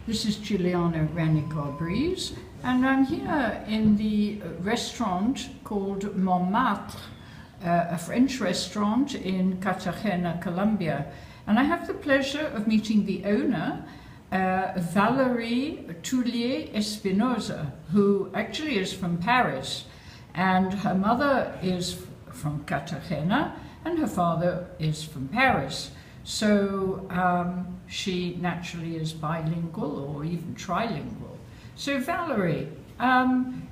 This is Jilliana Ranicar-Breese, and I'm here in the restaurant called Montmatre, a French restaurant in Cartagena, Colombia. And I have the pleasure of meeting the owner, Valerie Thuillier Espinosa, who actually is from Paris. And her mother is from Cartagena, and her father is from Paris. So she naturally is bilingual or even trilingual. So Valerie,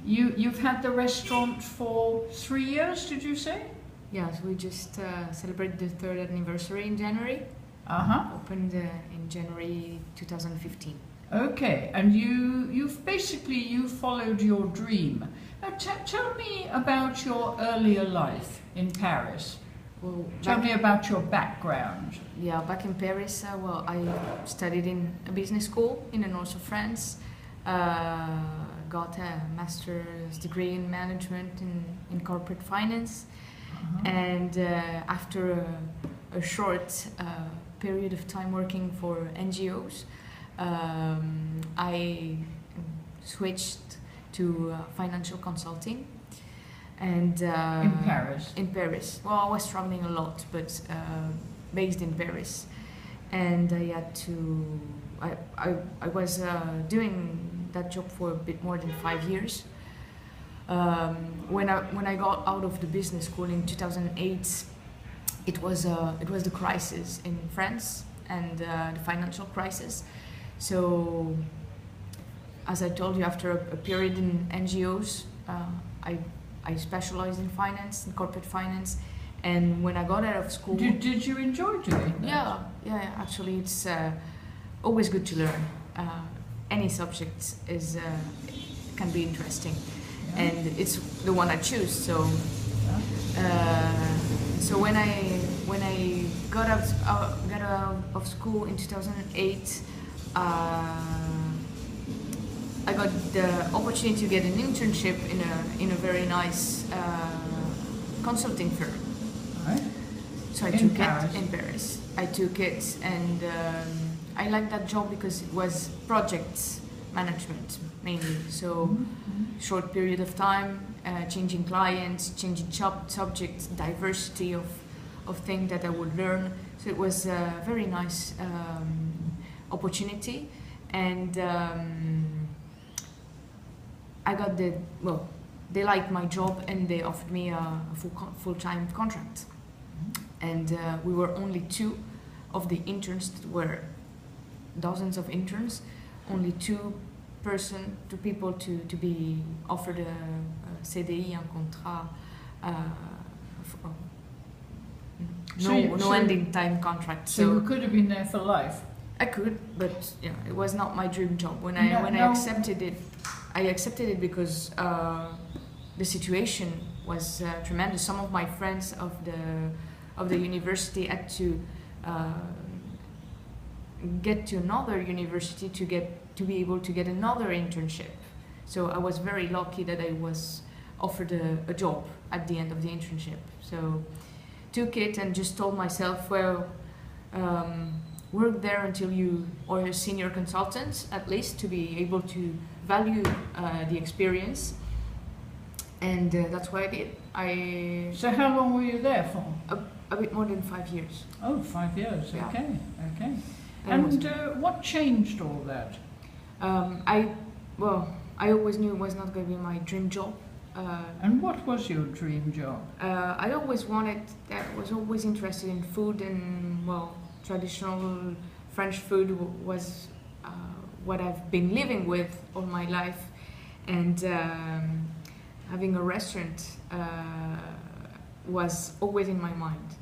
you've had the restaurant for 3 years, did you say? Yes, we just celebrated the third anniversary in January. Opened in January 2015. Okay, and you've basically followed your dream. Now tell me about your earlier life in Paris. Well, tell me about your background. Yeah, back in Paris, well, I studied in a business school in the north of France. Got a master's degree in management in corporate finance. And after a short period of time working for NGOs, I switched to financial consulting. And in Paris? In Paris. Well, I was traveling a lot, but based in Paris. And I had to... I was doing that job for a bit more than 5 years. When I got out of the business school in 2008, it was the crisis in France and the financial crisis. So, as I told you, after a period in NGOs, I specialized in finance, in corporate finance, and when I got out of school... Did you enjoy doing that? Yeah, actually it's always good to learn. Any subject can be interesting, and it's the one I choose, so... So when I got out of school in 2008, I got the opportunity to get an internship in a very nice consulting firm. Right. So I took it in Paris. I took it, and I liked that job because it was project management mainly. So short period of time, changing clients, changing subjects, diversity of things that I would learn. So it was a very nice opportunity, and I got they liked my job and they offered me a full-time contract. And we were only 2 of the interns. There were dozens of interns, only 2 people to be offered a CDI, un contrat, no ending time contract. So you could have been there for life? I could, but yeah, it was not my dream job. When I accepted it, because the situation was tremendous. Some of my friends of the university had to get to another university to be able to get another internship. So I was very lucky that I was offered a job at the end of the internship. So took it and just told myself, well, work there until you are a senior consultant, at least, to be able to value the experience. And that's what I did. So how long were you there for? A bit more than 5 years. Oh, 5 years, yeah. Okay. And what changed all that? I always knew it was not going to be my dream job. And what was your dream job? I was always interested in food, and traditional French food was what I've been living with all my life, and having a restaurant was always in my mind.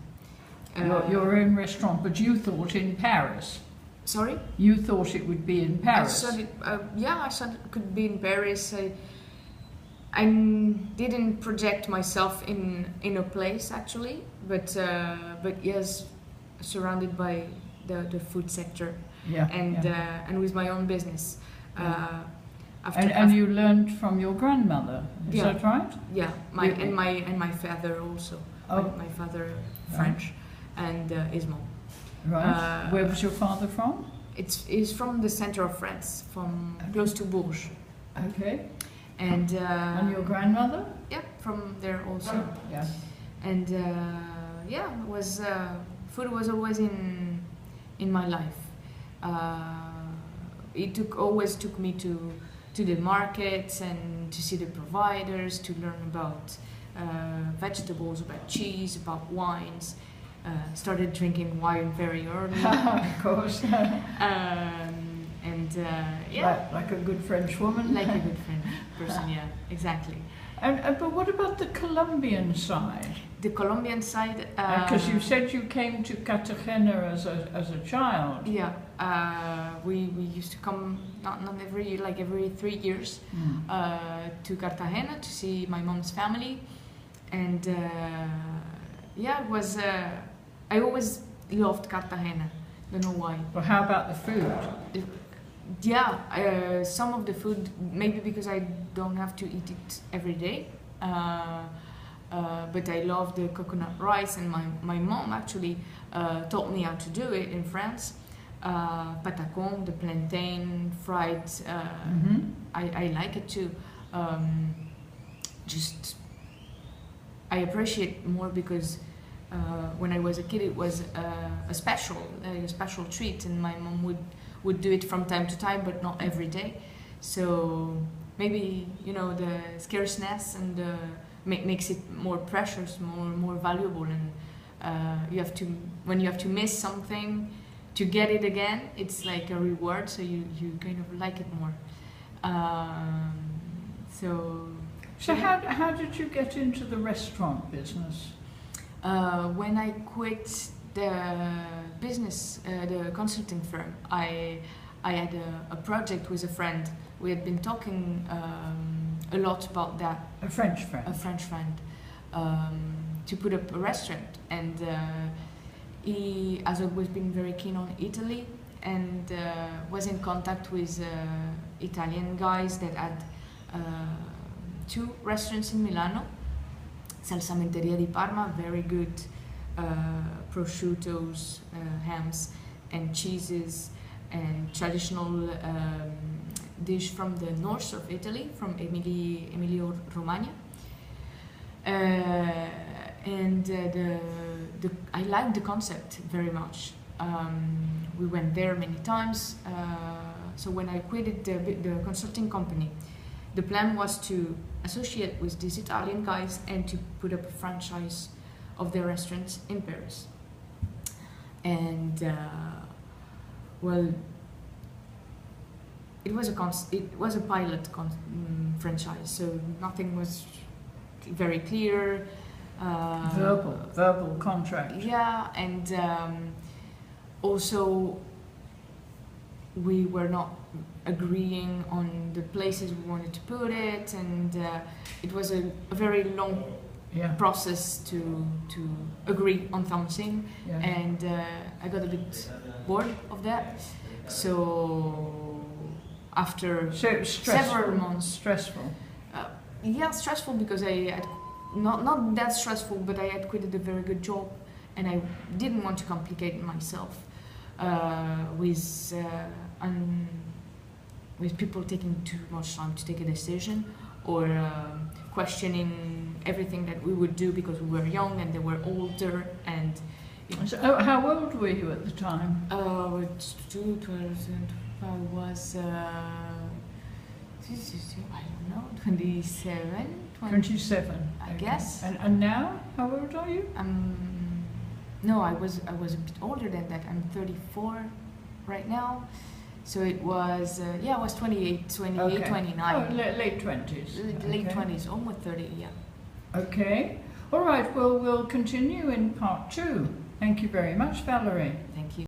Your own restaurant, but you thought in Paris? Sorry? You thought it would be in Paris? I thought it could be in Paris. I didn't project myself in a place actually, but yes, surrounded by the food sector, and with my own business. And you learned from your grandmother, is that right? Yeah, my father also. My father French, and his mom. Right. Where was your father from? It's from the center of France, from close to Bourges. Okay. And your grandmother? Yeah, from there also. Yeah. And yeah, it was food was always in my life. It always took me to the markets and to see the providers, to learn about vegetables, about cheese, about wines. Started drinking wine very early. Of course. And yeah, like a good French woman. like a good French person. Yeah, exactly. But what about the Colombian side? The Colombian side. Because you said you came to Cartagena as a child. Yeah, we used to come not every 3 years to Cartagena to see my mom's family, and yeah, it was. I always loved Cartagena. Don't know why. Well, how about the food? Yeah, some of the food, maybe because I don't have to eat it every day. But I love the coconut rice, and my mom actually taught me how to do it in France. Patacon, the plantain fried, I like it too. Just I appreciate more because when I was a kid it was a special treat, and my mom would do it from time to time, but not every day. So maybe the scarceness and makes it more precious, more valuable, and when you have to miss something to get it again, it's like a reward. So you kind of like it more. So how did you get into the restaurant business? When I quit the business, the consulting firm, I had a project with a friend. We had been talking a lot about that. A French friend. A French friend, to put up a restaurant, and he has always been very keen on Italy, and was in contact with Italian guys that had 2 restaurants in Milano. Salsamenteria di Parma, very good prosciuttos, hams and cheeses, and traditional dish from the north of Italy, from Emilia-Romagna. And I liked the concept very much. We went there many times. So when I quitted the consulting company, the plan was to associate with these Italian guys and to put up a franchise of their restaurants in Paris. And well, it was a pilot franchise, so nothing was very clear. Verbal contract. Yeah, and also we were not agreeing on the places we wanted to put it, and it was a very long process to agree on something, and I got a bit bored of that. So after several months, stressful. Yeah, stressful because I had not that stressful, but I had quitted a very good job, and I didn't want to complicate myself with people taking too much time to take a decision, or questioning everything that we would do because we were young and they were older. And so, how old were you at the time? I was 27. 27. I guess. And now, how old are you? No, I was a bit older than that. I'm 34 right now. So it was, I was 28, 29. Oh, late 20s. Late 20s, almost 30, yeah. Okay. All right, well, we'll continue in part 2. Thank you very much, Valerie. Thank you.